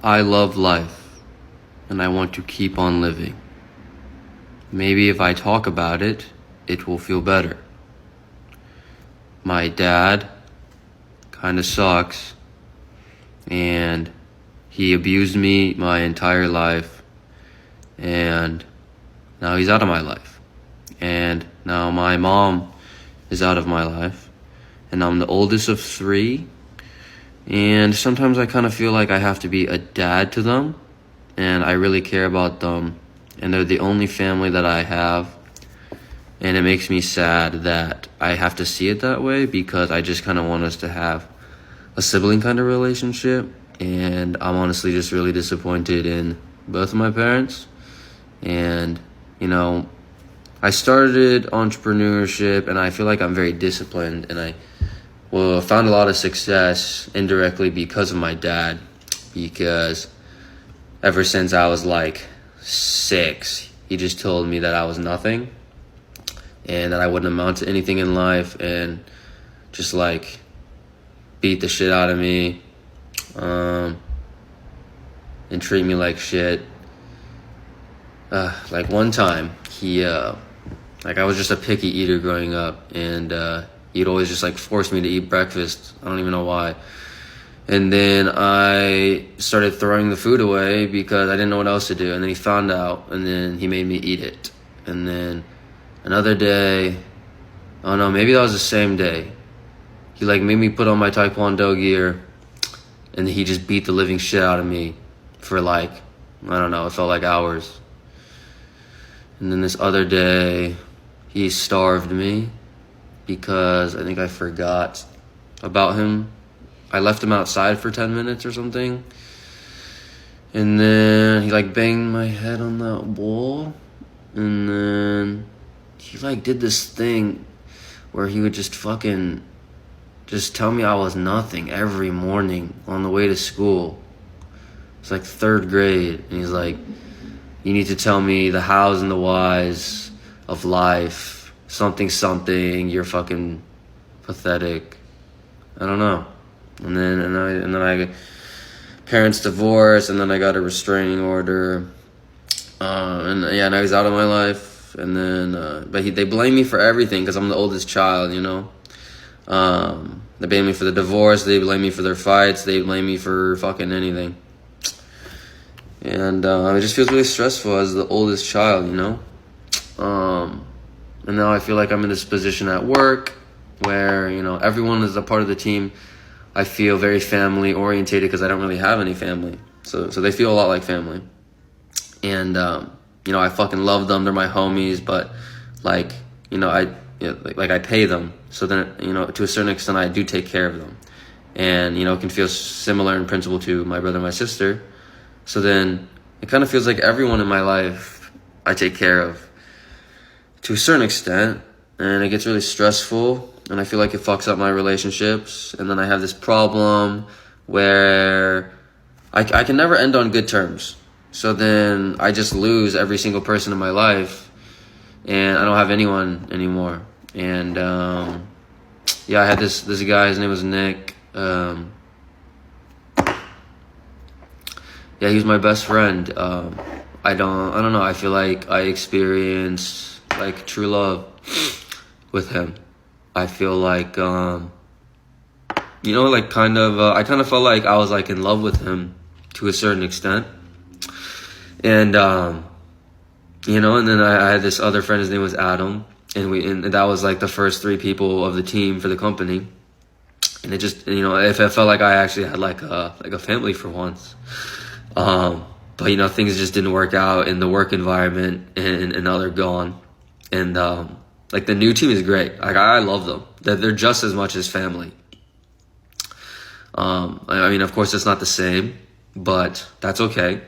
I love life, and I want to keep on living. Maybe if I talk about it, it will feel better. My dad kinda sucks, and he abused me my entire life, and now he's out of my life. And now my mom is out of my life, and I'm the oldest of 3, and sometimes I kind of feel like I have to be a dad to them, and I really care about them, and they're the only family that I have, and it makes me sad that I have to see it that way, because I just kind of want us to have a sibling kind of relationship, and I'm honestly just really disappointed in both of my parents. And I started entrepreneurship, and I feel like I'm very disciplined, and I found a lot of success indirectly because of my dad, because ever since I was like 6, he just told me that I was nothing and that I wouldn't amount to anything in life, and just like beat the shit out of me, and treat me like shit. Like one time, he I was just a picky eater growing up, and he'd always just like force me to eat breakfast. I don't even know why. And then I started throwing the food away because I didn't know what else to do. And then he found out, and then he made me eat it. And then another day, oh no, maybe that was the same day, he like made me put on my taekwondo gear, and he just beat the living shit out of me for like, I don't know, it felt like hours. And then this other day, he starved me because I think I forgot about him. I left him outside for 10 minutes or something. And then he like banged my head on that wall. And then he like did this thing where he would just fucking just tell me I was nothing every morning on the way to school. It's like 3rd grade. And he's like, you need to tell me the hows and the whys of life. Something, you're fucking pathetic. I don't know. And then I parents divorced, and then I got a restraining order. And now he's out of my life. And then, but they blame me for everything because I'm the oldest child, They blame me for the divorce. They blame me for their fights. They blame me for fucking anything. And it just feels really stressful as the oldest child, And now I feel like I'm in this position at work where, everyone is a part of the team. I feel very family orientated because I don't really have any family. So they feel a lot like family. And, I fucking love them. They're my homies, but I pay them. So then, to a certain extent, I do take care of them. And, it can feel similar in principle to my brother and my sister. So then it kind of feels like everyone in my life I take care of to a certain extent, and it gets really stressful, and I feel like it fucks up my relationships. And then I have this problem where I can never end on good terms. So then I just lose every single person in my life, and I don't have anyone anymore. And I had this guy, his name was Nick. He was my best friend. I don't know. I feel like I experienced like true love with him. I feel like, I kind of felt like I was like in love with him to a certain extent. And, and then I had this other friend, his name was Adam. And that was like the first 3 people of the team for the company. And it just, it felt like I actually had like a family for once. But things just didn't work out in the work environment, and now they're gone. And the new team is great. Like I love them. They're just as much as family. Of course it's not the same, but that's okay.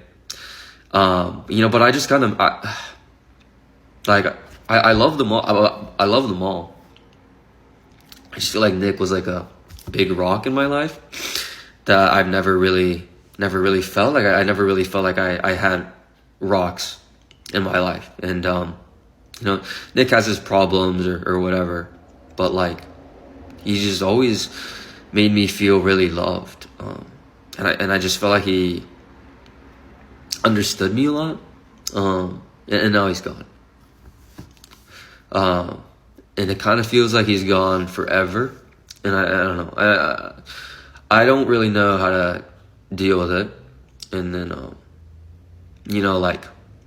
But I just kind of I love them all. I love them all. I just feel like Nick was like a big rock in my life that I've never really felt like. I never really felt like I had rocks in my life. And Nick has his problems or whatever, but like he just always made me feel really loved. And I just felt like he understood me a lot. And now he's gone. And it kind of feels like he's gone forever. And I don't know. I don't really know how to deal with it. And then,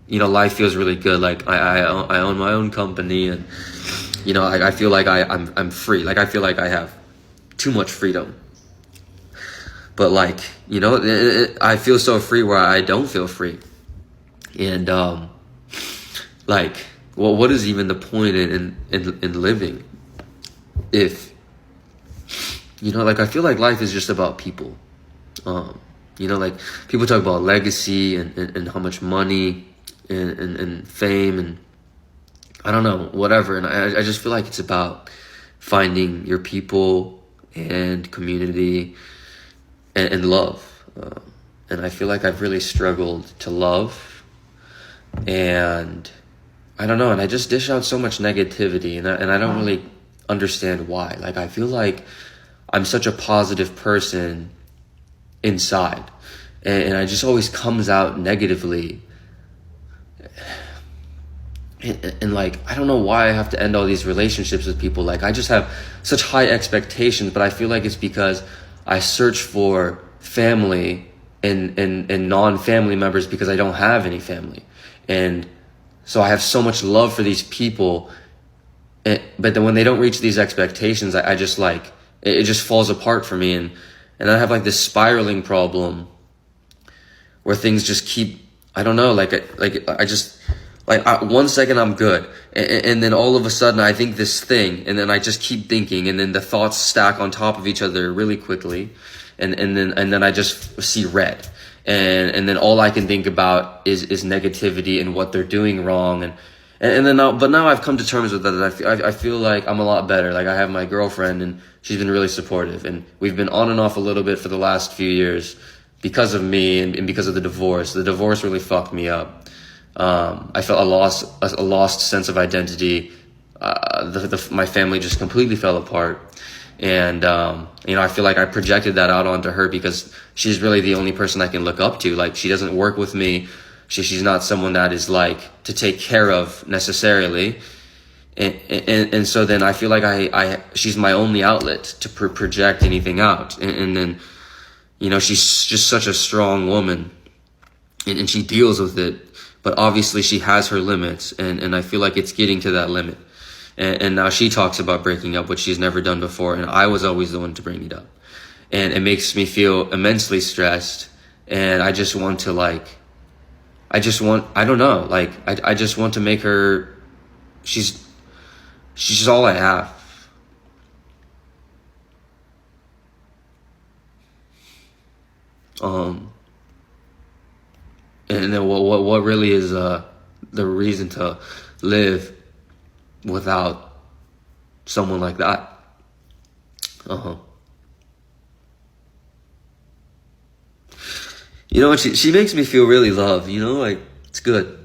life feels really good. Like I own my own company, and I feel like I'm free. Like I feel like I have too much freedom. But like, I feel so free where I don't feel free. And what is even the point in living if I feel like life is just about people. People talk about legacy and how much money and fame and I don't know, whatever. And I just feel like it's about finding your people and community and love. And I feel like I've really struggled to love, and I don't know, and I just dish out so much negativity, and I don't really understand why. Like, I feel like I'm such a positive person inside, and I just always comes out negatively. And like, I don't know why I have to end all these relationships with people. Like, I just have such high expectations, but I feel like it's because I search for family and non-family members because I don't have any family. And so I have so much love for these people, but then when they don't reach these expectations, I just like, it just falls apart for me. And I have like this spiraling problem where things just keep, I don't know, one second I'm good, and then all of a sudden I think this thing, and then I just keep thinking, and then the thoughts stack on top of each other really quickly, and then I just see red, and then all I can think about is negativity and what they're doing wrong, but now I've come to terms with that. I feel like I'm a lot better. Like, I have my girlfriend, and she's been really supportive, and we've been on and off a little bit for the last few years because of me and because of the divorce. The divorce really fucked me up. I felt a lost sense of identity. My family just completely fell apart. And, I feel like I projected that out onto her because she's really the only person I can look up to. Like, she doesn't work with me. She's not someone that is like to take care of necessarily. And so then I feel like she's my only outlet to project anything out. And then, she's just such a strong woman, and she deals with it. But obviously she has her limits, and I feel like it's getting to that limit. And now she talks about breaking up, which she's never done before, and I was always the one to bring it up. And it makes me feel immensely stressed, and I just want to I just want to make her, she's just all I have. And then what really is the reason to live without someone like that? She makes me feel really loved. Like, it's good.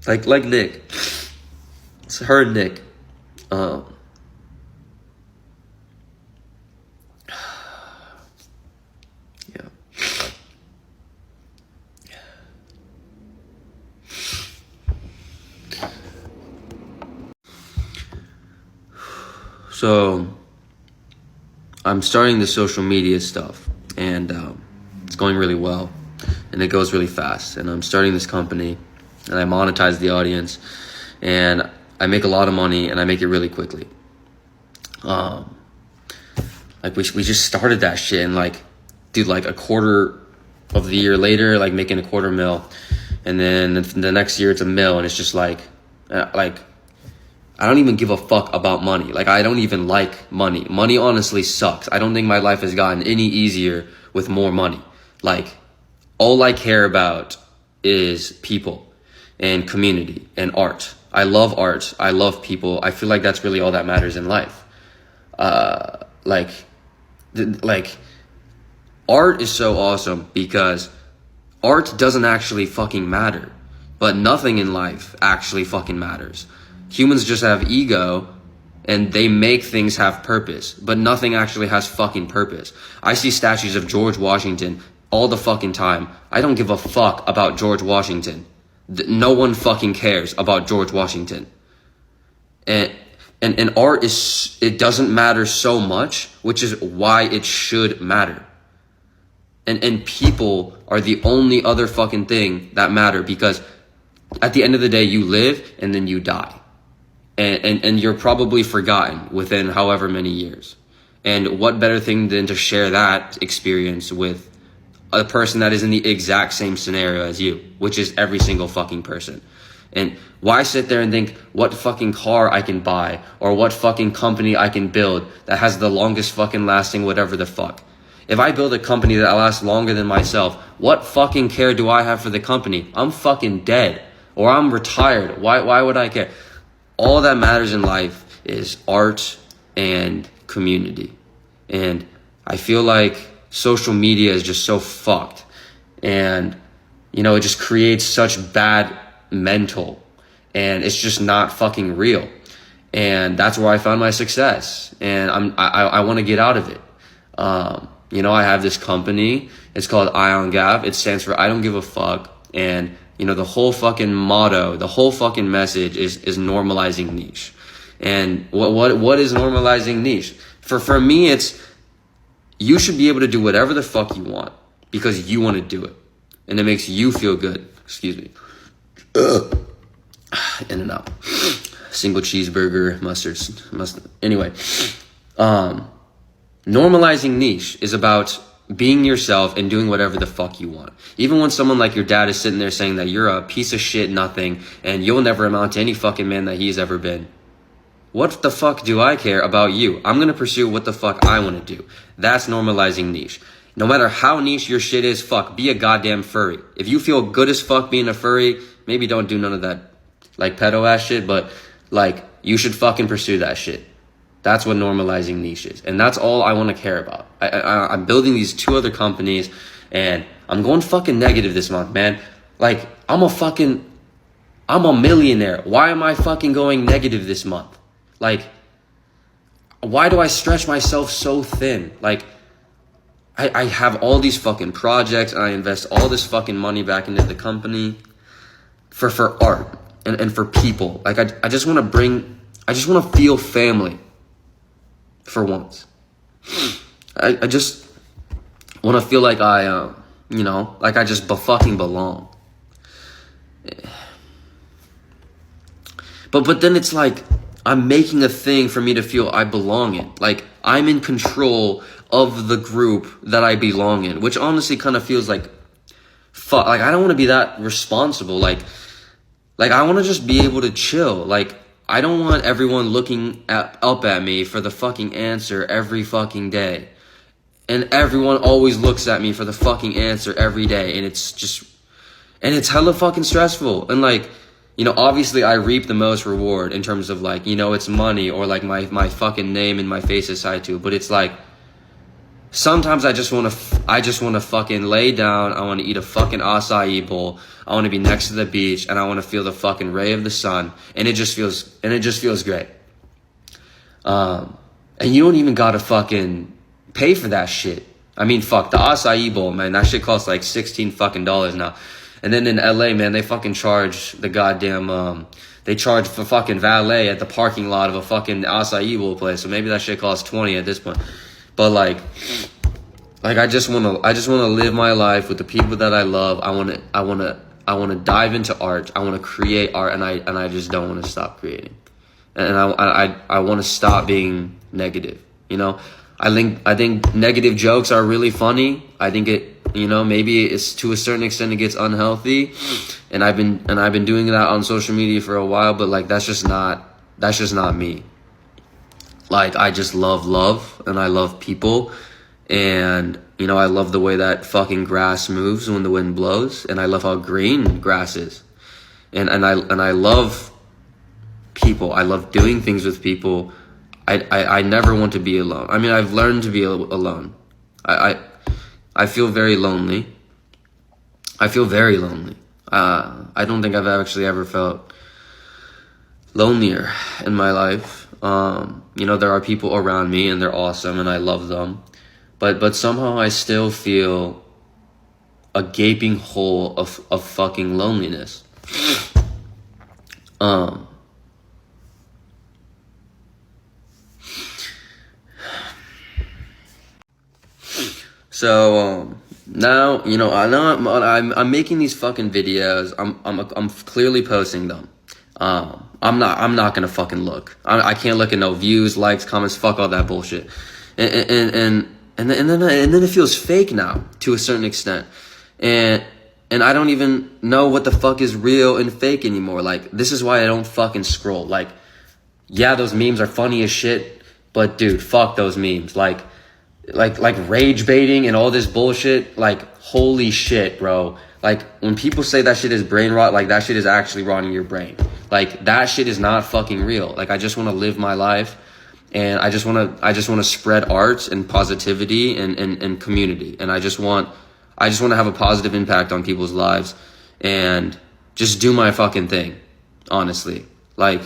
Like Nick. It's her and Nick. So I'm starting the social media stuff, and it's going really well, and it goes really fast. And I'm starting this company, and I monetize the audience, and I make a lot of money, and I make it really quickly. We just started that shit, and a quarter of the year later, making $250,000, and then the next year it's $1 million, and it's just I don't even give a fuck about money. I don't even like money. Money honestly sucks. I don't think my life has gotten any easier with more money. All I care about is people and community and art. I love art. I love people. I feel like that's really all that matters in life. Art is so awesome because art doesn't actually fucking matter. But nothing in life actually fucking matters. Humans just have ego, and they make things have purpose, but nothing actually has fucking purpose. I see statues of George Washington all the fucking time. I don't give a fuck about George Washington. No one fucking cares about George Washington. And art is, it doesn't matter so much, which is why it should matter. And people are the only other fucking thing that matter, because at the end of the day, you live and then you die. And you're probably forgotten within however many years. And what better thing than to share that experience with a person that is in the exact same scenario as you, which is every single fucking person. And why sit there and think what fucking car I can buy or what fucking company I can build that has the longest fucking lasting whatever the fuck. If I build a company that lasts longer than myself, what fucking care do I have for the company? I'm fucking dead or I'm retired. Why would I care? All that matters in life is art and community. And I feel like social media is just so fucked. And, you know, it just creates such bad mental. And it's just not fucking real. And that's where I found my success. And I want to get out of it. You know, I have this company. It's called Iongaf. It stands for I don't give a fuck. And, you know, the whole fucking motto, the whole fucking message is normalizing niche. And what is normalizing niche? For me, it's you should be able to do whatever the fuck you want because you want to do it. And it makes you feel good. Excuse me. In and out. Single cheeseburger, mustard. Anyway, normalizing niche is about being yourself and doing whatever the fuck you want. Even when someone like your dad is sitting there saying that you're a piece of shit, nothing, and you'll never amount to any fucking man that he's ever been. What the fuck do I care about you? I'm going to pursue what the fuck I want to do. That's normalizing niche. No matter how niche your shit is, fuck, be a goddamn furry. If you feel good as fuck being a furry, maybe don't do none of that, like, pedo ass shit, but, like, you should fucking pursue that shit. That's what normalizing niche is. And that's all I want to care about. I'm building these 2 other companies, and I'm going fucking negative this month, man. Like, I'm a millionaire. Why am I fucking going negative this month? Like, why do I stretch myself so thin? Like, I have all these fucking projects, and I invest all this fucking money back into the company for art and for people. Like, I just want to feel family for once. I just want to feel like I, you know, like I just fucking belong. But then it's like, I'm making a thing for me to feel I belong in. Like, I'm in control of the group that I belong in, which honestly kind of feels like, fuck, like, I don't want to be that responsible. Like, I want to just be able to chill. Like, I don't want everyone looking up at me for the fucking answer every fucking day. And everyone always looks at me for the fucking answer every day. And it's hella fucking stressful. And, like, you know, obviously I reap the most reward in terms of, like, you know, it's money or, like, my fucking name and my face is tied to it. But it's like, sometimes I just want to fucking lay down. I want to eat a fucking acai bowl. I want to be next to the beach, and I want to feel the fucking ray of the sun. And it just feels great. And you don't even gotta fucking pay for that shit. I mean, fuck, the acai bowl, man, that shit costs like $16 fucking now. And then in LA, man, they fucking charge the goddamn, they charge for fucking valet at the parking lot of a fucking acai bowl place. So maybe that shit costs 20 at this point. But like I just want to live my life with the people that I love. I want to dive into art. I want to create art, and I just don't want to stop creating. And I want to stop being negative. You know, I think negative jokes are really funny. I think it, you know, maybe it's to a certain extent it gets unhealthy, and I've been doing that on social media for a while. But like, that's just not me. Like, I just love, and I love people, and, you know, I love the way that fucking grass moves when the wind blows, and I love how green grass is, and I love people. I love doing things with people. I never want to be alone. I mean, I've learned to be alone. I feel very lonely. I feel very lonely. I don't think I've actually ever felt lonelier in my life. You know, there are people around me and they're awesome and I love them, but somehow I still feel a gaping hole of fucking loneliness. So now, you know, I know I'm making these fucking videos. I'm clearly posting them. I'm not gonna fucking look. I can't look at no views, likes, comments, fuck all that bullshit. And then it feels fake now to a certain extent. And I don't even know what the fuck is real and fake anymore. Like, this is why I don't fucking scroll. Like, yeah, those memes are funny as shit, but dude, fuck those memes. Like rage baiting and all this bullshit. Like, holy shit, bro. Like, when people say that shit is brain rot, like, that shit is actually rotting your brain. Like, that shit is not fucking real. Like, I just want to live my life, and I just want to spread art and positivity and community. And I just want to have a positive impact on people's lives and just do my fucking thing, honestly. Like,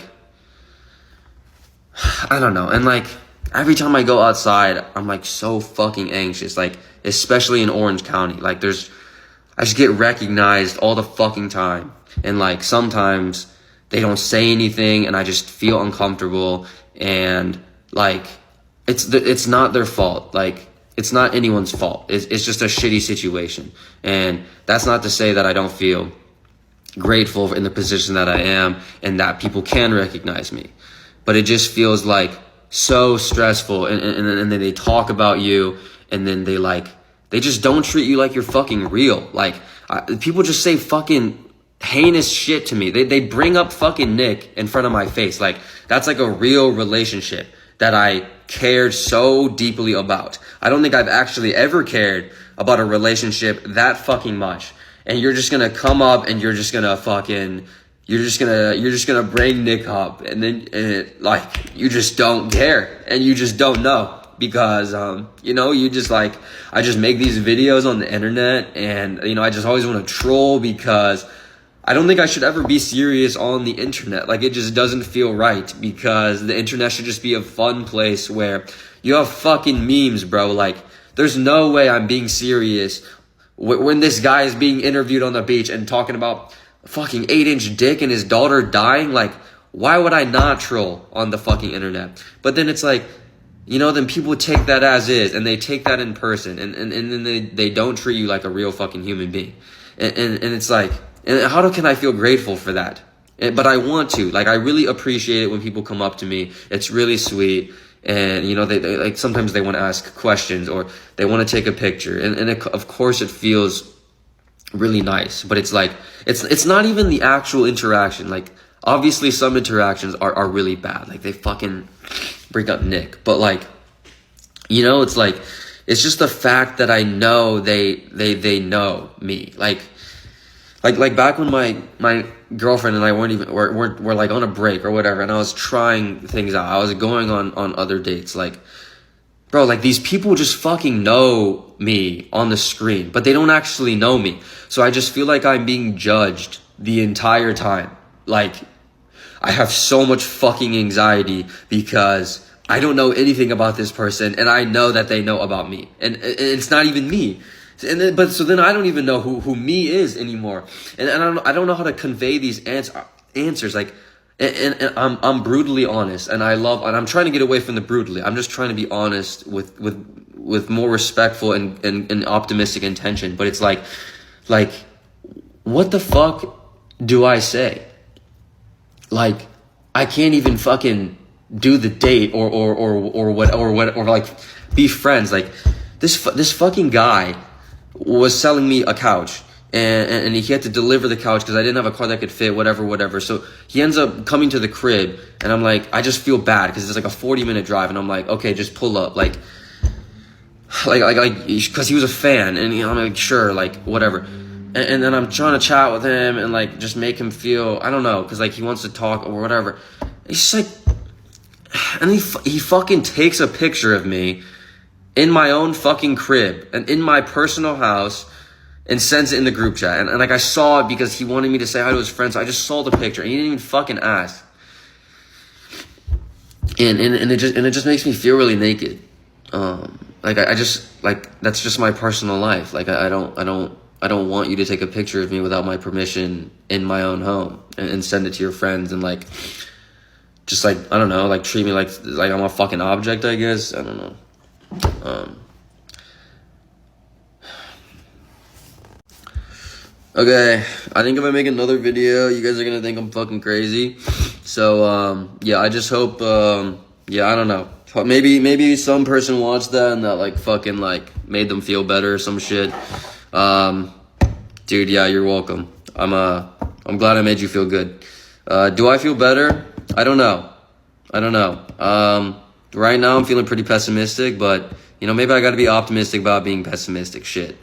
I don't know. And like, every time I go outside, I'm like so fucking anxious. Like, especially in Orange County. Like, I just get recognized all the fucking time. And like, sometimes they don't say anything and I just feel uncomfortable. And like, it's not their fault. Like, it's not anyone's fault. It's just a shitty situation. And that's not to say that I don't feel grateful in the position that I am and that people can recognize me. But it just feels like so stressful. And then they talk about you, and then they just don't treat you like you're fucking real. Like, people just say fucking heinous shit to me. They bring up fucking Nick in front of my face. Like, that's like a real relationship that I cared so deeply about. I don't think I've actually ever cared about a relationship that fucking much. And you're just gonna come up and you're just gonna bring Nick up, and then like, you just don't care and you just don't know. Because, you know, you just like, I just make these videos on the internet, and, you know, I just always want to troll because I don't think I should ever be serious on the internet. Like, it just doesn't feel right, because the internet should just be a fun place where you have fucking memes, bro. Like, there's no way I'm being serious when this guy is being interviewed on the beach and talking about fucking 8-inch dick and his daughter dying. Like, why would I not troll on the fucking internet? But then it's like, you know, then people take that as is, and they take that in person, and then they don't treat you like a real fucking human being. And it's like, and how can I feel grateful for that? But I want to. Like, I really appreciate it when people come up to me. It's really sweet. And, you know, they like, sometimes they want to ask questions, or they want to take a picture. And of course it feels really nice. But it's like, it's not even the actual interaction. Like, obviously some interactions are really bad. Like, they fucking bring up Nick. But like, you know, it's like, it's just the fact that I know they know me. Like back when my girlfriend and I were like on a break or whatever, and I was trying things out. I was going on other dates. Like, bro, like, these people just fucking know me on the screen, but they don't actually know me. So I just feel like I'm being judged the entire time. Like, I have so much fucking anxiety because I don't know anything about this person, and I know that they know about me, and it's not even me. But so then I don't even know who me is anymore, and I don't know how to convey these answers. Like, and I'm brutally honest, and I'm trying to get away from the brutally. I'm just trying to be honest with more respectful and optimistic intention. But it's like, what the fuck do I say? Like, I can't even fucking do the date or like be friends. Like, this fucking guy was selling me a couch, and he had to deliver the couch because I didn't have a car that could fit, whatever. So he ends up coming to the crib, and I'm like, I just feel bad because it's like a 40-minute drive, and I'm like, okay, just pull up, like, because he was a fan, and, you know, I'm like, sure, like, whatever. And then I'm trying to chat with him and like just make him feel, I don't know, because like he wants to talk or whatever. He's just like, and he fucking takes a picture of me in my own fucking crib and in my personal house and sends it in the group chat. And like, I saw it because he wanted me to say hi to his friends. So I just saw the picture, and he didn't even fucking ask. And it just makes me feel really naked. Like, I just, like, that's just my personal life. Like, I don't I don't want you to take a picture of me without my permission in my own home and send it to your friends and like, just like, I don't know, like treat me like I'm a fucking object, I guess. I don't know. Okay, I think if I make another video, you guys are gonna think I'm fucking crazy. So, yeah, I just hope, yeah, I don't know. Maybe some person watched that and that like fucking like made them feel better or some shit. Dude, yeah, you're welcome. I'm glad I made you feel good. Do I feel better? I don't know. Right now I'm feeling pretty pessimistic, but you know, maybe I gotta be optimistic about being pessimistic. Shit.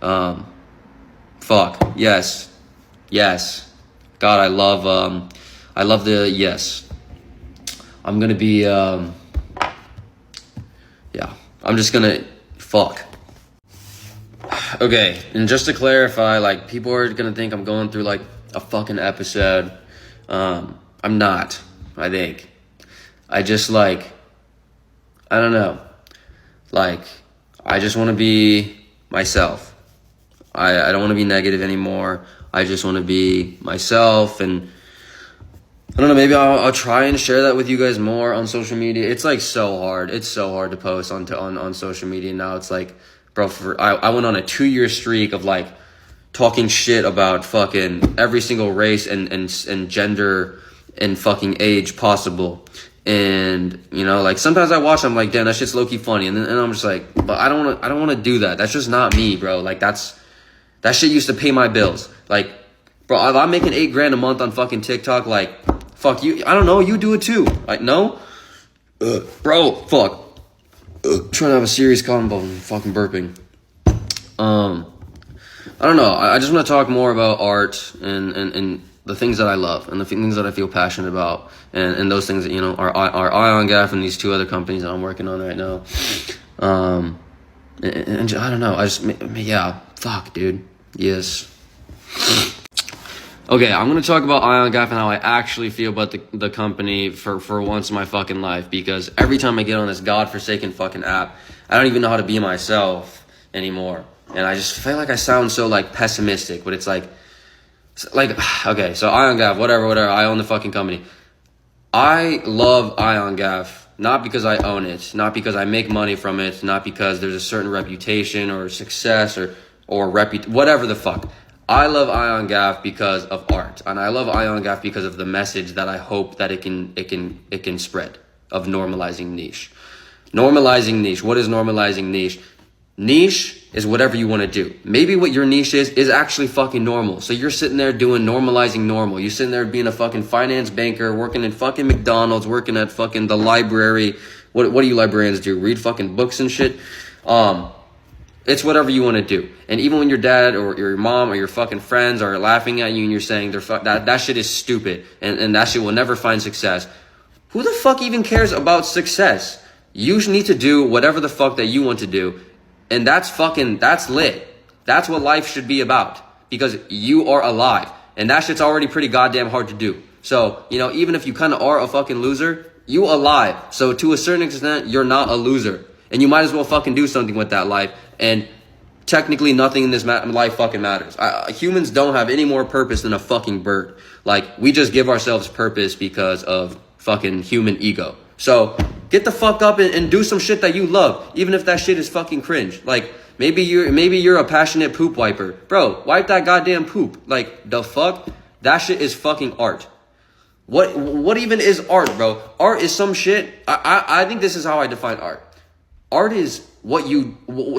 Fuck. Yes. God, I love the yes. I'm gonna be, yeah, I'm just gonna, fuck. Okay, and just to clarify, like, people are gonna think I'm going through, like, a fucking episode. I'm not, I think. I just, like, I don't know. Like, I just want to be myself. I don't want to be negative anymore. I just want to be myself, and I don't know, maybe I'll try and share that with you guys more on social media. It's, like, so hard. It's so hard to post on social media now. It's, like, bro, I went on a 2-year streak of, like, talking shit about fucking every single race and gender and fucking age possible. And, you know, like, sometimes I watch, I'm like, damn, that shit's low-key funny. And I'm just like, but I don't want to do that. That's just not me, bro. Like, that shit used to pay my bills. Like, bro, if I'm making $8,000 a month on fucking TikTok, like, fuck you. I don't know. You do it too. Like, no? Bro, fuck. Trying to have a serious convo and fucking burping. I don't know. I just want to talk more about art and the things that I love and the things that I feel passionate about and those things that, you know, are Iongaf and these 2 other companies that I'm working on right now. And I don't know. Yeah, fuck, dude. Yes. Okay, I'm going to talk about Iongaf and how I actually feel about the company for once in my fucking life, because every time I get on this godforsaken fucking app, I don't even know how to be myself anymore. And I just feel like I sound so, like, pessimistic, but it's like, okay, so Iongaf, whatever, I own the fucking company. I love Iongaf, not because I own it, not because I make money from it, not because there's a certain reputation or success or whatever the fuck. I love Iongaf because of art, and I love Iongaf because of the message that I hope that it can spread of normalizing niche. Normalizing niche. What is normalizing niche? Niche is whatever you want to do. Maybe what your niche is actually fucking normal. So you're sitting there doing normalizing normal. You're sitting there being a fucking finance banker, working in fucking McDonald's, working at fucking the library. What do you librarians do? Read fucking books and shit? It's whatever you want to do. And even when your dad or your mom or your fucking friends are laughing at you and you're saying that shit is stupid and that shit will never find success. Who the fuck even cares about success? You need to do whatever the fuck that you want to do. And that's lit. That's what life should be about, because you are alive. And that shit's already pretty goddamn hard to do. So, you know, even if you kind of are a fucking loser, you alive. So to a certain extent, you're not a loser. And you might as well fucking do something with that life. And technically nothing in this life fucking matters. Humans don't have any more purpose than a fucking bird. Like, we just give ourselves purpose because of fucking human ego. So get the fuck up and do some shit that you love, even if that shit is fucking cringe. Like, maybe you're a passionate poop wiper. Bro, wipe that goddamn poop. Like, the fuck? That shit is fucking art. What even is art, bro? Art is some shit. I think this is how I define art. Art is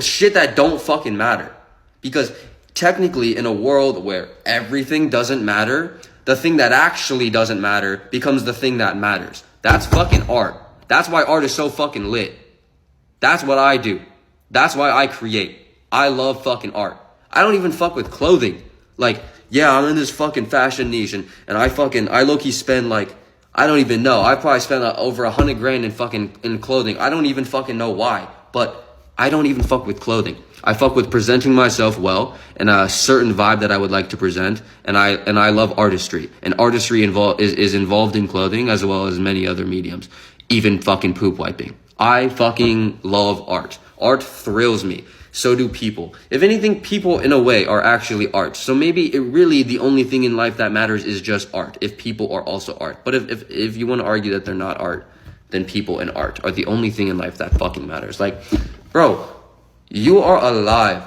shit that don't fucking matter. Because technically, in a world where everything doesn't matter, the thing that actually doesn't matter becomes the thing that matters. That's fucking art. That's why art is so fucking lit. That's what I do. That's why I create. I love fucking art. I don't even fuck with clothing. Like, yeah, I'm in this fucking fashion niche and I low-key spend, like, I don't even know. I probably spent over $100,000 in clothing. I don't even fucking know why, but I don't even fuck with clothing. I fuck with presenting myself well and a certain vibe that I would like to present, and I love artistry. And artistry is involved in clothing as well as many other mediums, even fucking poop wiping. I fucking love art. Art thrills me. So do people. If anything, people in a way are actually art. So maybe the only thing in life that matters is just art, if people are also art. But if you want to argue that they're not art, then people and art are the only thing in life that fucking matters. Like, bro, you are alive.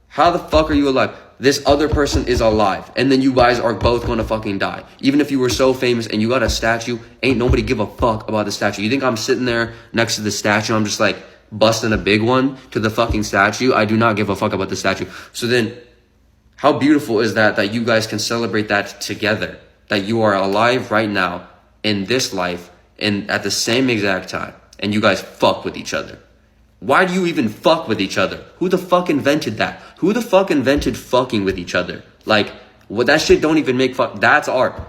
How the fuck are you alive? This other person is alive, and then you guys are both gonna fucking die. Even if you were so famous and you got a statue, ain't nobody give a fuck about the statue. You think I'm sitting there next to the statue, I'm just like busting a big one to the fucking statue? I do not give a fuck about the statue. So then, how beautiful is that you guys can celebrate that together? That you are alive right now, in this life, and at the same exact time, and you guys fuck with each other. Why do you even fuck with each other? Who the fuck invented that? Who the fuck invented fucking with each other? Like, what, that shit don't even make fuck. That's art.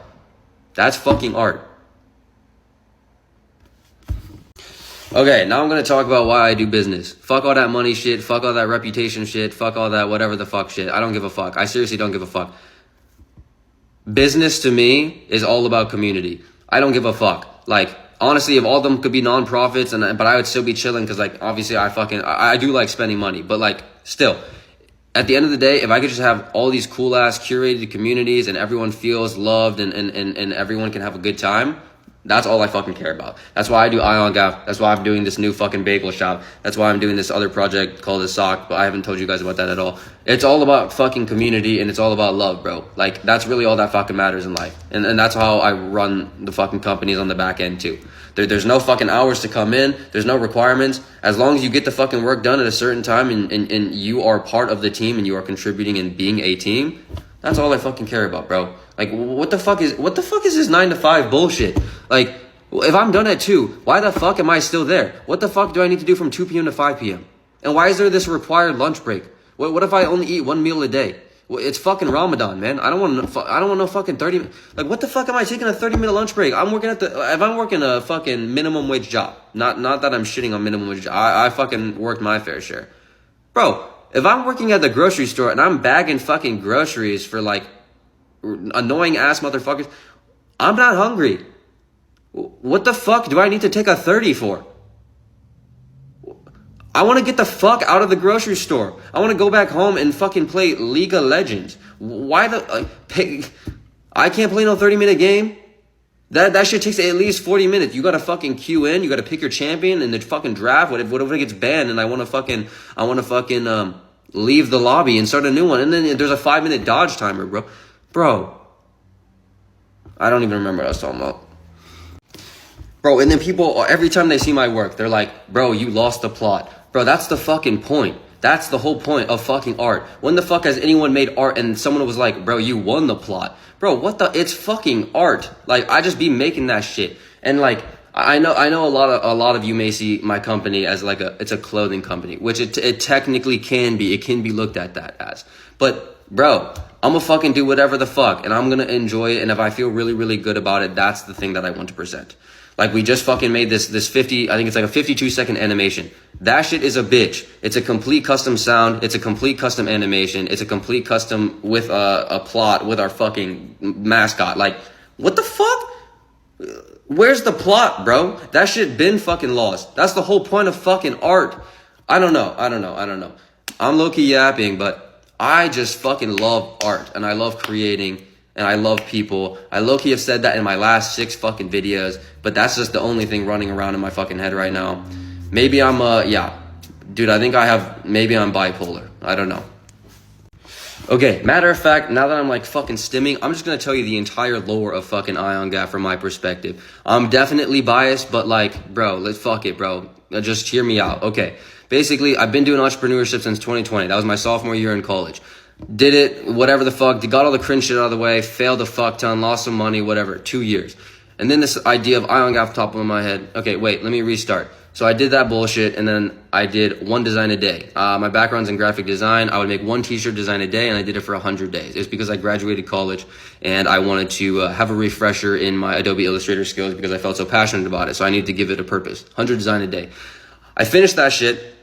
That's fucking art. Okay, now I'm gonna talk about why I do business. Fuck all that money shit. Fuck all that reputation shit. Fuck all that whatever the fuck shit. I don't give a fuck. I seriously don't give a fuck. Business to me is all about community. I don't give a fuck. Like, honestly, if all of them could be non-profits, but I would still be chilling because, like, obviously I do like spending money. But, like, still, at the end of the day, if I could just have all these cool-ass curated communities and everyone feels loved and everyone can have a good time, that's all I fucking care about. That's why I do Iongaf. That's why I'm doing this new fucking bagel shop. That's why I'm doing this other project called The Sock, but I haven't told you guys about that at all. It's all about fucking community, and it's all about love, bro. Like, that's really all that fucking matters in life. And that's how I run the fucking companies on the back end, too. There's no fucking hours to come in. There's no requirements. As long as you get the fucking work done at a certain time and you are part of the team and you are contributing and being a team, that's all I fucking care about, bro. Like, what the fuck is this 9 to 5 bullshit? Like, if I'm done at 2, why the fuck am I still there? What the fuck do I need to do from 2 p.m. to 5 p.m.? And why is there this required lunch break? What if I only eat 1 meal a day? Well, it's fucking Ramadan, man. I don't want no fucking 30. Like, what the fuck am I taking a 30-minute lunch break? If I'm working a fucking minimum wage job, not that I'm shitting on minimum wage. I fucking worked my fair share, bro. If I'm working at the grocery store and I'm bagging fucking groceries for like annoying ass motherfuckers, I'm not hungry. What the fuck do I need to take a 30 for? I want to get the fuck out of the grocery store. I want to go back home and fucking play League of Legends. Why I can't play no 30-minute game? That shit takes at least 40 minutes. You gotta fucking queue in. You gotta pick your champion in the fucking draft. What if it gets banned and I wanna fucking leave the lobby and start a new one? And then there's a 5-minute dodge timer, bro. I don't even remember what I was talking about. Bro, and then people, every time they see my work, they're like, bro, you lost the plot. Bro, that's the fucking point. That's the whole point of fucking art. When the fuck has anyone made art and someone was like, bro, you won the plot? Bro, it's fucking art. Like, I just be making that shit. And like, I know a lot of you may see my company as like it's a clothing company, which it technically can be. It can be looked at that as. But bro, I'm gonna fucking do whatever the fuck and I'm gonna enjoy it. And if I feel really, really good about it, that's the thing that I want to present. Like, we just fucking made this 50, I think it's like a 52-second animation. That shit is a bitch. It's a complete custom sound. It's a complete custom animation. It's a complete custom with a plot with our fucking mascot. Like, what the fuck? Where's the plot, bro? That shit been fucking lost. That's the whole point of fucking art. I don't know. I'm low-key yapping, but I just fucking love art and I love creating. And I love people. I low-key have said that in my last 6 fucking videos, but that's just the only thing running around in my fucking head right now. Maybe I'm, dude, I think maybe I'm bipolar. I don't know. Okay, matter of fact, now that I'm like fucking stimming, I'm just gonna tell you the entire lore of fucking Iongaf from my perspective. I'm definitely biased, but like, bro, let's fuck it, bro. Just hear me out. Okay, basically, I've been doing entrepreneurship since 2020. That was my sophomore year in college. Did it, whatever the fuck, got all the cringe shit out of the way, failed a fuck ton, lost some money, whatever, 2 years. And then this idea of Iongaf top of my head. Okay, wait, let me restart. So I did that bullshit, and then I did 1 design a day. My background's in graphic design. I would make 1 t-shirt design a day, and I did it for 100 days. It was because I graduated college, and I wanted to have a refresher in my Adobe Illustrator skills because I felt so passionate about it. So I needed to give it a purpose. 100 design a day. I finished that shit,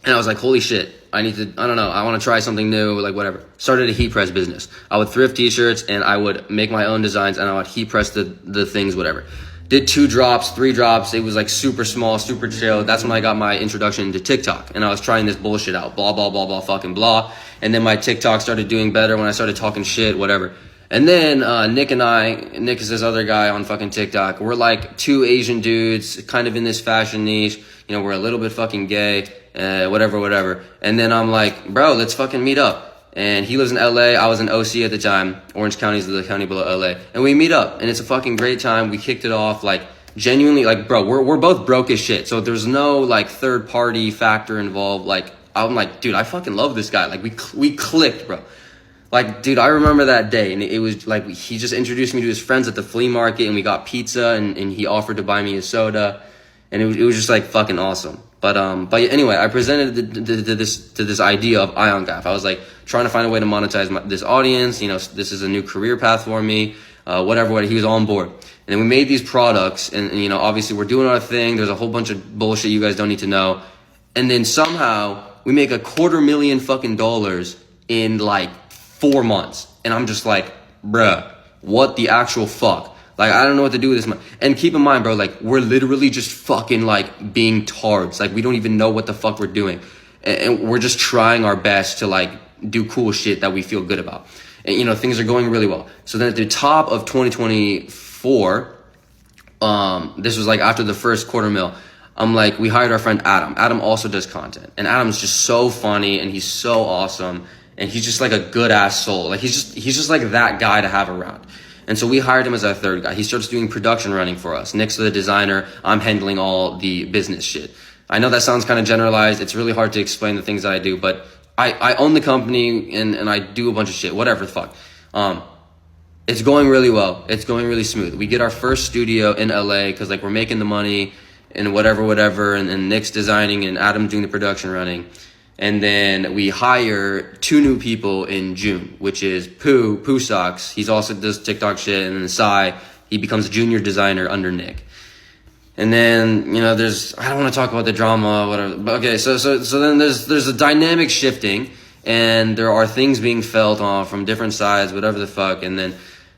and I was like, holy shit. I want to try something new, like whatever. Started a heat press business. I would thrift t-shirts and I would make my own designs and I would heat press the things, whatever. Did 2 drops, 3 drops. It was like super small, super chill. That's when I got my introduction into TikTok. And I was trying this bullshit out. Blah, blah, blah, blah, fucking blah. And then my TikTok started doing better when I started talking shit, whatever. And then Nick is this other guy on fucking TikTok. We're like 2 Asian dudes kind of in this fashion niche. You know, we're a little bit fucking gay, whatever. And then I'm like, bro, let's fucking meet up. And he lives in LA. I was in OC at the time. Orange County is the county below LA. And we meet up, and it's a fucking great time. We kicked it off, like, genuinely, like, bro, we're both broke as shit. So there's no, like, third party factor involved. Like, I'm like, dude, I fucking love this guy. Like, we clicked, bro. Like, dude, I remember that day, and it was like, he just introduced me to his friends at the flea market, and we got pizza, and he offered to buy me a soda, and it was just like fucking awesome. But anyway, I presented this idea of Iongaf. I was like trying to find a way to monetize this audience. You know, this is a new career path for me. Whatever. He was on board, and then we made these products, and you know, obviously we're doing our thing. There's a whole bunch of bullshit you guys don't need to know, and then somehow we make $250,000 fucking dollars in like 4 months, and I'm just like, bruh, what the actual fuck? Like, I don't know what to do with this money. And keep in mind, bro, like, we're literally just fucking, like, being tards. Like, we don't even know what the fuck we're doing. And we're just trying our best to, like, do cool shit that we feel good about. And, you know, things are going really well. So then at the top of 2024, this was, like, after the first $250,000, I'm like, we hired our friend Adam. Adam also does content. And Adam's just so funny, and he's so awesome. And he's just, like, a good-ass soul. Like, he's just, like, that guy to have around. And so we hired him as our third guy. He starts doing production running for us. Nick's the designer. I'm handling all the business shit. I know that sounds kind of generalized. It's really hard to explain the things that I do, but I own the company and I do a bunch of shit, whatever the fuck. It's going really well. It's going really smooth. We get our first studio in LA because like we're making the money and whatever, and Nick's designing and Adam's doing the production running. And then we hire 2 new people in June, which is Pooh Socks. He's also does TikTok shit, and then Sai, he becomes a junior designer under Nick. And then, you know, I don't want to talk about the drama, whatever. But okay, so then there's a dynamic shifting, and there are things being felt from different sides, whatever the fuck. And then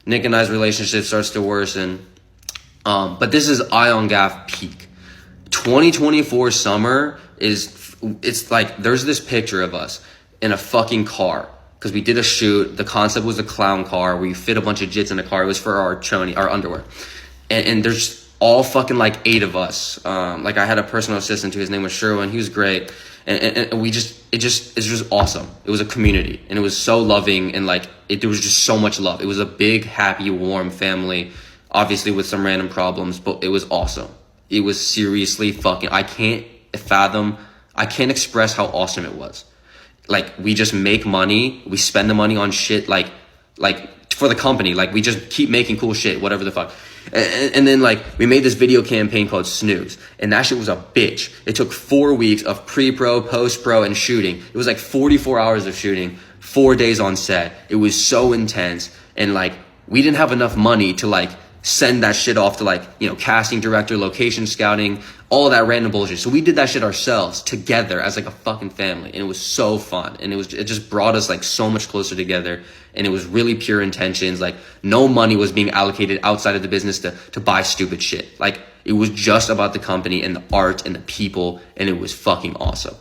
Nick and I's relationship starts to worsen. But this is Iongaf peak. 2024 summer it's like there's this picture of us in a fucking car because we did a shoot. The concept was a clown car where you fit a bunch of jits in a car. It was for our choni, our underwear, and there's all fucking like 8 of us. Like I had a personal assistant too. His name was Rwang. He was great, and it's just awesome. It was a community, and it was so loving, and like there was just so much love. It was a big, happy, warm family, obviously with some random problems, but it was awesome. It was seriously fucking. I can't express how awesome it was. Like, we just make money. We spend the money on shit, like for the company. Like, we just keep making cool shit, whatever the fuck. And then, like, we made this video campaign called Snooze. And that shit was a bitch. It took 4 weeks of pre-pro, post-pro, and shooting. It was like 44 hours of shooting, 4 days on set. It was so intense. And, like, we didn't have enough money to, like, send that shit off to like, you know, casting director, location scouting, all that random bullshit. So we did that shit ourselves together as like a fucking family. And it was so fun. And it just brought us like so much closer together. And it was really pure intentions. Like no money was being allocated outside of the business to buy stupid shit. Like it was just about the company and the art and the people. And it was fucking awesome.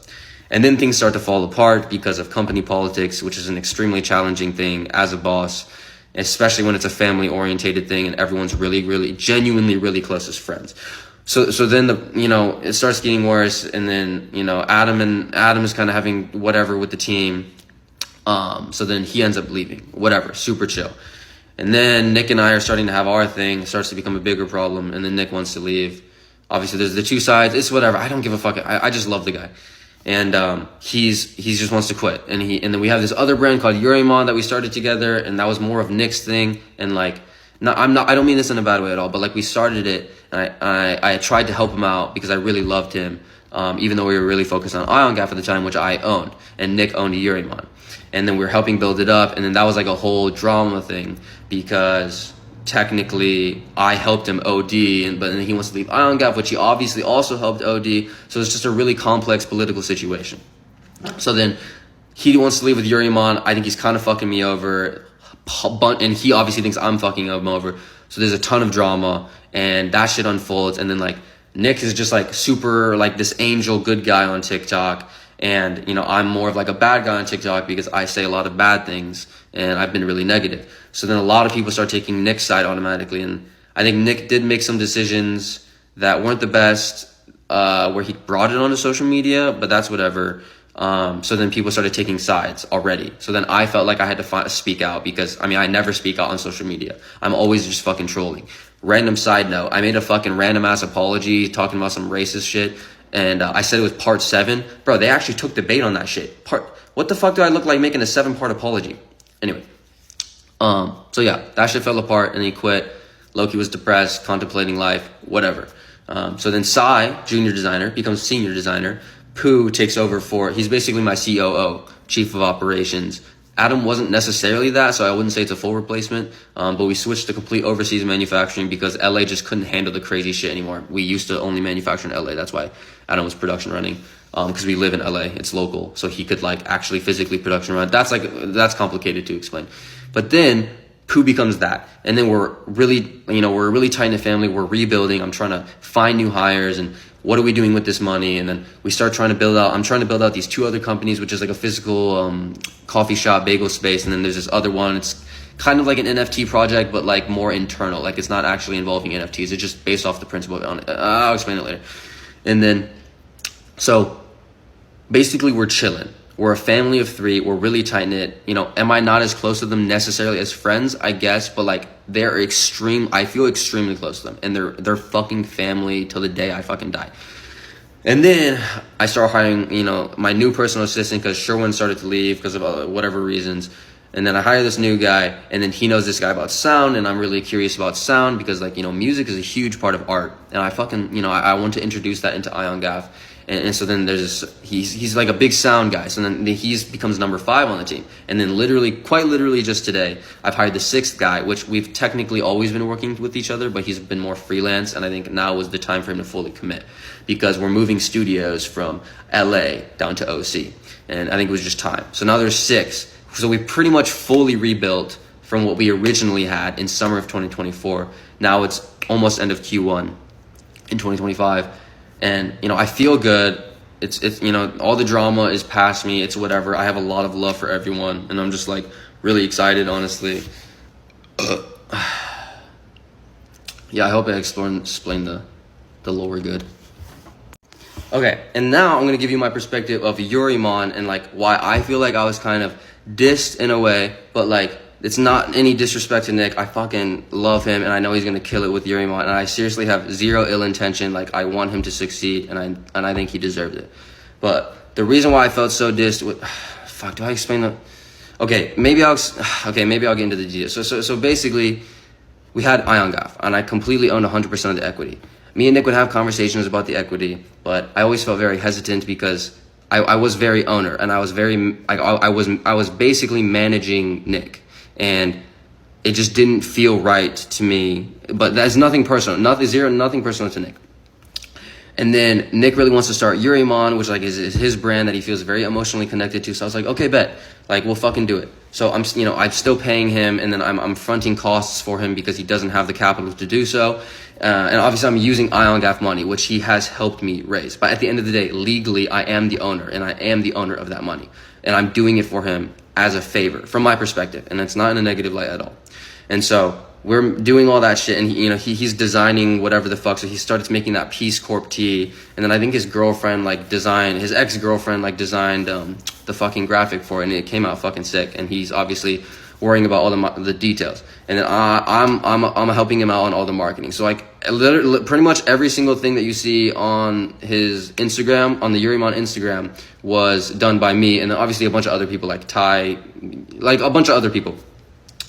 And then things start to fall apart because of company politics, which is an extremely challenging thing as a boss, especially when it's a family-orientated thing and everyone's really, really, genuinely really close as friends. So then it starts getting worse, and then, you know, Adam is kind of having whatever with the team. So then he ends up leaving, whatever, super chill. And then Nick and I are starting to have our thing. It starts to become a bigger problem, and then Nick wants to leave. Obviously, there's the 2 sides. It's whatever. I don't give a fuck. I just love the guy. And he just wants to quit. And then we have this other brand called Yuremane that we started together, and that was more of Nick's thing. And like, I don't mean this in a bad way at all, but like we started it, and I tried to help him out because I really loved him, even though we were really focused on Iongaf at the time, which I owned, and Nick owned Yuremane. And then we were helping build it up, and then that was like a whole drama thing because technically I helped him OD, but then he wants to leave Iongaf, which he obviously also helped OD. So it's just a really complex political situation. So then he wants to leave with Yuremane. I think he's kind of fucking me over, and he obviously thinks I'm fucking him over. So there's a ton of drama, and that shit unfolds, and then like Nick is just like super like this angel good guy on TikTok, and you know, I'm more of like a bad guy on TikTok because I say a lot of bad things and I've been really negative. So then a lot of people start taking Nick's side automatically, and I think Nick did make some decisions that weren't the best, where he brought it onto social media, but that's whatever. So then people started taking sides already. So then I felt like I had to speak out, because I mean, I never speak out on social media. I'm always just fucking trolling. Random side note, I made a fucking random ass apology talking about some racist shit, and I said it was part 7. Bro, they actually took the bait on that shit. What the fuck do I look like making a 7-part apology? Anyway, so yeah, that shit fell apart, and he quit. Loki was depressed, contemplating life, whatever. So then Sai, junior designer, becomes senior designer. Pooh takes over he's basically my COO, chief of operations. Adam wasn't necessarily that, so I wouldn't say it's a full replacement, but we switched to complete overseas manufacturing because LA just couldn't handle the crazy shit anymore. We used to only manufacture in LA, that's why Adam was production running, because we live in LA, it's local, so he could like actually physically production run. That's complicated to explain. But then Pooh becomes that, and then we're really tight in the family, we're rebuilding, I'm trying to find new hires, and what are we doing with this money? And then we start trying to build out these 2 other companies, which is like a physical coffee shop, bagel space, and then there's this other one, it's kind of like an NFT project, but like more internal, like it's not actually involving NFTs, it's just based off the principle on it. I'll explain it later. And then, so basically we're chilling. We're a family of 3. We're really tight knit. You know, am I not as close to them necessarily as friends? I guess, but like I feel extremely close to them, and they're fucking family till the day I fucking die. And then I start hiring, you know, my new personal assistant, because Sherwin started to leave because of whatever reasons. And then I hire this new guy, and then he knows this guy about sound, and I'm really curious about sound because, like, you know, music is a huge part of art, and I fucking, you know, I want to introduce that into Iongaf. And so then there's this, he's like a big sound guy. So then he becomes number 5 on the team. And then quite literally just today, I've hired the 6th guy, which we've technically always been working with each other, but he's been more freelance. And I think now was the time for him to fully commit, because we're moving studios from LA down to OC. And I think it was just time. So now there's 6. So we pretty much fully rebuilt from what we originally had in summer of 2024. Now it's almost end of Q1 in 2025. And, you know, I feel good. It's you know, all the drama is past me. It's whatever. I have a lot of love for everyone, and I'm just like really excited, honestly. Yeah, I hope I explained the lower good. Okay, and now I'm gonna give you my perspective of Yuremane and like why I feel like I was kind of dissed in a way, but like it's not any disrespect to Nick. I fucking love him, and I know he's gonna kill it with Yuremane, and I seriously have zero ill intention. Like, I want him to succeed, and I think he deserved it. But the reason why I felt so dissed with, fuck, do I explain the? Okay, maybe I'll get into the details. So basically, we had Iongaf, and I completely owned 100% of the equity. Me and Nick would have conversations about the equity, but I always felt very hesitant because I was very owner, and I was basically managing Nick. And it just didn't feel right to me, but that's nothing personal, nothing personal to Nick. And then Nick really wants to start Yuremane, which like is his brand that he feels very emotionally connected to. So I was like, okay, bet, like we'll fucking do it. So I'm still paying him, and then I'm fronting costs for him because he doesn't have the capital to do so. And obviously I'm using Iongaf money, which he has helped me raise. But at the end of the day, legally, I am the owner, and I am the owner of that money. And I'm doing it for him as a favor, from my perspective. And it's not in a negative light at all. And so we're doing all that shit, and he's designing whatever the fuck. So he started making that Peace Corp tee, and then I think his ex-girlfriend designed the fucking graphic for it, and it came out fucking sick. And he's obviously worrying about all the details, and then I'm helping him out on all the marketing. So like literally, pretty much every single thing that you see on his Instagram, on the Yuremane Instagram, was done by me, and then obviously a bunch of other people like Ty, like a bunch of other people.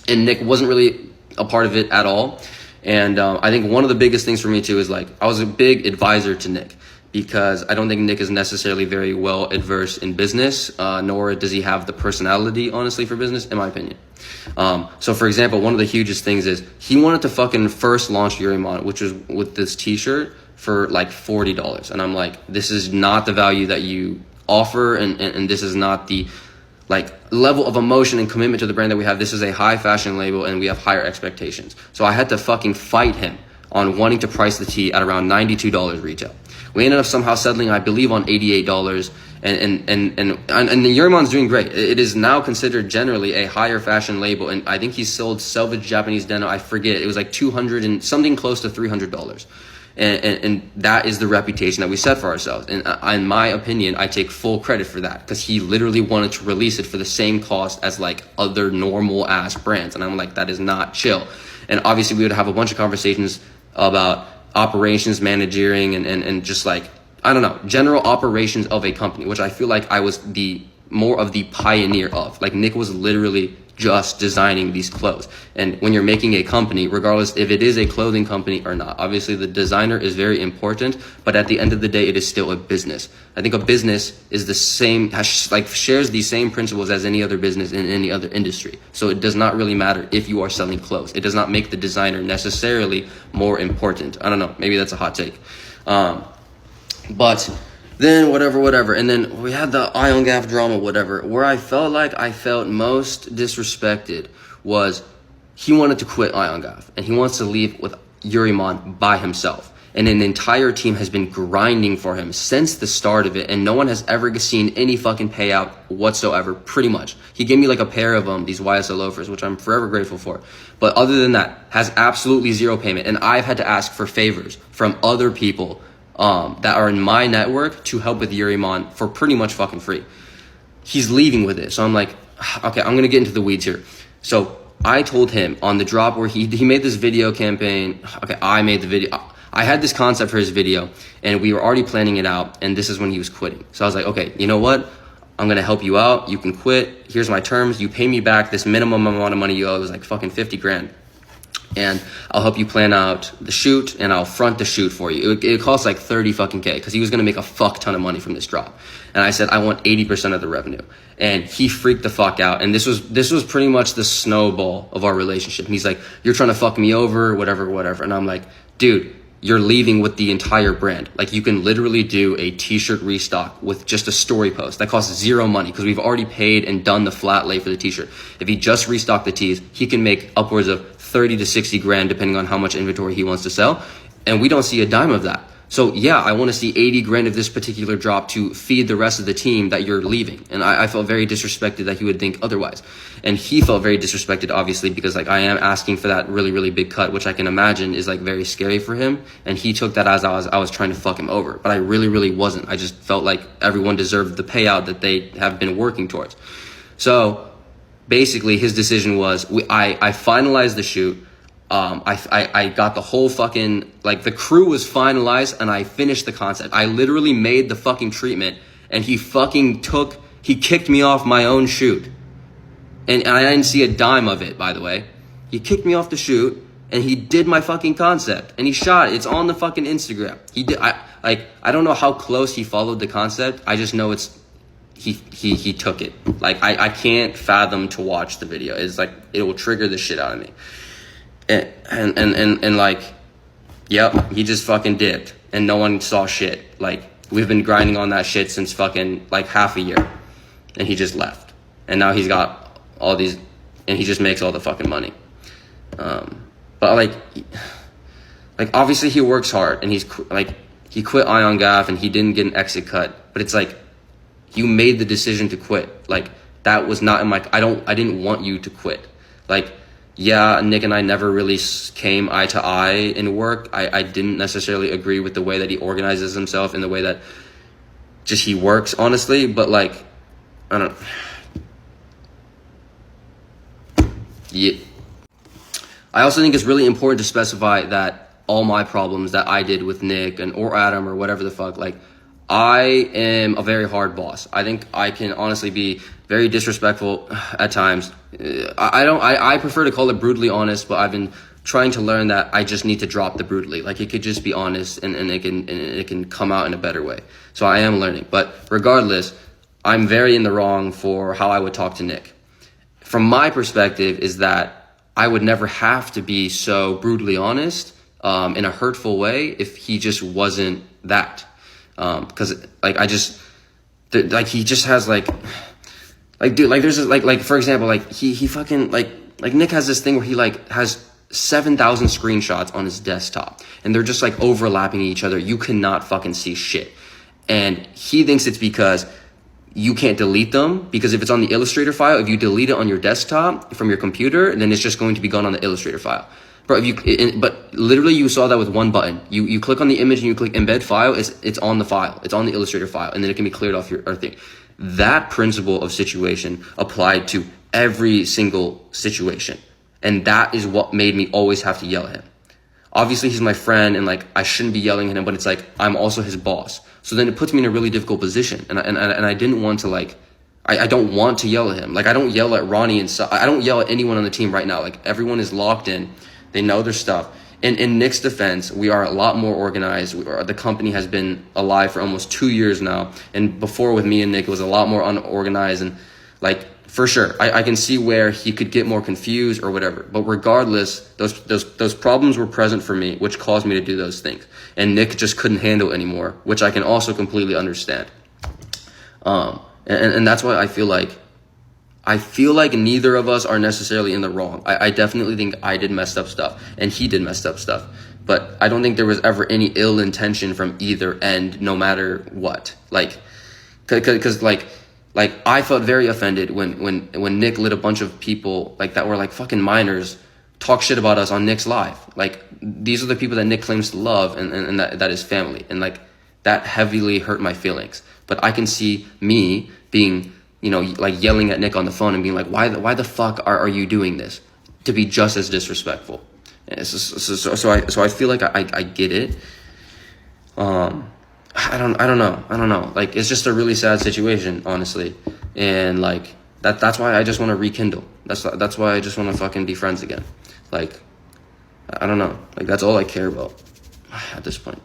And Nick wasn't really a part of it at all. And I think one of the biggest things for me too is like I was a big advisor to Nick, because I don't think Nick is necessarily very well adversed in business, nor does he have the personality, honestly, for business, in my opinion. So for example, one of the hugest things is he wanted to fucking first launch Yuremane, which was with this t-shirt for like $40. And I'm like, this is not the value that you offer, and this is not the like level of emotion and commitment to the brand that we have. This is a high fashion label, and we have higher expectations. So I had to fucking fight him on wanting to price the tee at around $92 retail. We ended up somehow settling, I believe, on $88, and the Yuremane's doing great. It is now considered generally a higher fashion label, and I think he sold selvage Japanese denim. I forget, it was like $200 and something close to $300. And that is the reputation that we set for ourselves. And in my opinion, I take full credit for that, because he literally wanted to release it for the same cost as like other normal ass brands. And I'm like, that is not chill. And obviously we would have a bunch of conversations about operations, managering, and just like, I don't know, general operations of a company, which I feel like I was the more of the pioneer of. Like, Nick was literally just designing these clothes. And when you're making a company, regardless if it is a clothing company or not, obviously the designer is very important, but at the end of the day, it is still a business. I think a business is the same, shares the same principles as any other business in any other industry. So it does not really matter if you are selling clothes. It does not make the designer necessarily more important. I don't know, maybe that's a hot take. But then whatever. And then we had the Iongaf drama, whatever. Where I felt like I felt most disrespected was he wanted to quit Iongaf, and he wants to leave with Yuremane by himself. And an entire team has been grinding for him since the start of it, and no one has ever seen any fucking payout whatsoever, pretty much. He gave me like a pair of these YSL loafers, which I'm forever grateful for. But other than that, has absolutely zero payment. And I've had to ask for favors from other people that are in my network to help with Yuremane for pretty much fucking free. He's leaving with it. So I'm like, okay, I'm going to get into the weeds here. So I told him on the drop where he made this video campaign. Okay, I made the video. I had this concept for his video, and we were already planning it out, and this is when he was quitting. So I was like, okay, you know what? I'm going to help you out. You can quit. Here's my terms. You pay me back this minimum amount of money you owe. It was like fucking 50 grand. And I'll help you plan out the shoot, and I'll front the shoot for you. It costs like 30 fucking K, because he was going to make a fuck ton of money from this drop. And I said, I want 80% of the revenue. And he freaked the fuck out. And this was pretty much the snowball of our relationship. And he's like, you're trying to fuck me over, whatever. And I'm like, dude, you're leaving with the entire brand. Like, you can literally do a t-shirt restock with just a story post that costs zero money, because we've already paid and done the flat lay for the t-shirt. If he just restocked the tees, he can make upwards of 30 to 60 grand depending on how much inventory he wants to sell, and we don't see a dime of that. So yeah, I want to see 80 grand of this particular drop to feed the rest of the team that you're leaving. And I felt very disrespected that he would think otherwise. And he felt very disrespected, obviously, because like I am asking for that really, really big cut, which I can imagine is like very scary for him. And he took that as I was trying to fuck him over. But I really, really wasn't. I just felt like everyone deserved the payout that they have been working towards. So basically his decision was, I finalized the shoot. I got the whole fucking, like, the crew was finalized, and I finished the concept. I literally made the fucking treatment, and he kicked me off my own shoot. And I didn't see a dime of it, by the way. He kicked me off the shoot, and he did my fucking concept, and he shot it. It's on the fucking Instagram. I don't know how close he followed the concept. I just know he took it. Like, I can't fathom to watch the video. It's like, it will trigger the shit out of me. And like, yep, he just fucking dipped, and no one saw shit. Like, we've been grinding on that shit since fucking like half a year, and he just left, and now he's got all these, and he just makes all the fucking money. But like obviously he works hard, and he quit Iongaf, and he didn't get an exit cut. But it's like, you made the decision to quit. Like, that was not in my. I didn't want you to quit. Like, yeah, Nick and I never really came eye to eye in work. I didn't necessarily agree with the way that he organizes himself and the way that just he works, honestly. But like, I don't know. Yeah. I also think it's really important to specify that all my problems that I did with Nick or Adam or whatever the fuck, like, I am a very hard boss. I think I can honestly be very disrespectful at times. I prefer to call it brutally honest, but I've been trying to learn that I just need to drop the brutally. Like, it could just be honest, and it can come out in a better way. So I am learning. But regardless, I'm very in the wrong for how I would talk to Nick. From my perspective is that I would never have to be so brutally honest in a hurtful way if he just wasn't that. Because like, he just has like dude, like, there's this, like for example, like he fucking like Nick has this thing where he like has 7,000 screenshots on his desktop, and they're just like overlapping each other. You cannot fucking see shit. And he thinks it's because you can't delete them, because if it's on the Illustrator file, if you delete it on your desktop from your computer, then it's just going to be gone on the Illustrator file. Bro, but literally you saw that with one button. You click on the image and you click embed file, it's on the file. It's on the Illustrator file, and then it can be cleared off your thing. That principle of situation applied to every single situation. And that is what made me always have to yell at him. Obviously, he's my friend, and like I shouldn't be yelling at him, but it's like I'm also his boss. So then it puts me in a really difficult position, and I didn't want to like, I don't want to yell at him. Like I don't yell at Ronnie and I don't yell at anyone on the team right now. Like everyone is locked in, they know their stuff. And in Nick's defense, we are a lot more organized. The company has been alive for almost 2 years now, and before with me and Nick, it was a lot more unorganized, and like. For sure, I can see where he could get more confused or whatever. But regardless, those problems were present for me, which caused me to do those things. And Nick just couldn't handle anymore, which I can also completely understand. And that's why I feel like neither of us are necessarily in the wrong. I definitely think I did messed up stuff, and he did messed up stuff. But I don't think there was ever any ill intention from either end, no matter what. Like, because like I felt very offended when Nick let a bunch of people like that were like fucking minors talk shit about us on Nick's live. Like these are the people that Nick claims to love, and that is family, and like that heavily hurt my feelings. But I can see me being, you know, like yelling at Nick on the phone and being like, why the fuck are you doing this? To be just as disrespectful. So I feel like I get it. I don't know. Like, it's just a really sad situation, honestly. And like, that's why I just want to rekindle. That's why I just want to fucking be friends again. Like, I don't know. Like, that's all I care about at this point.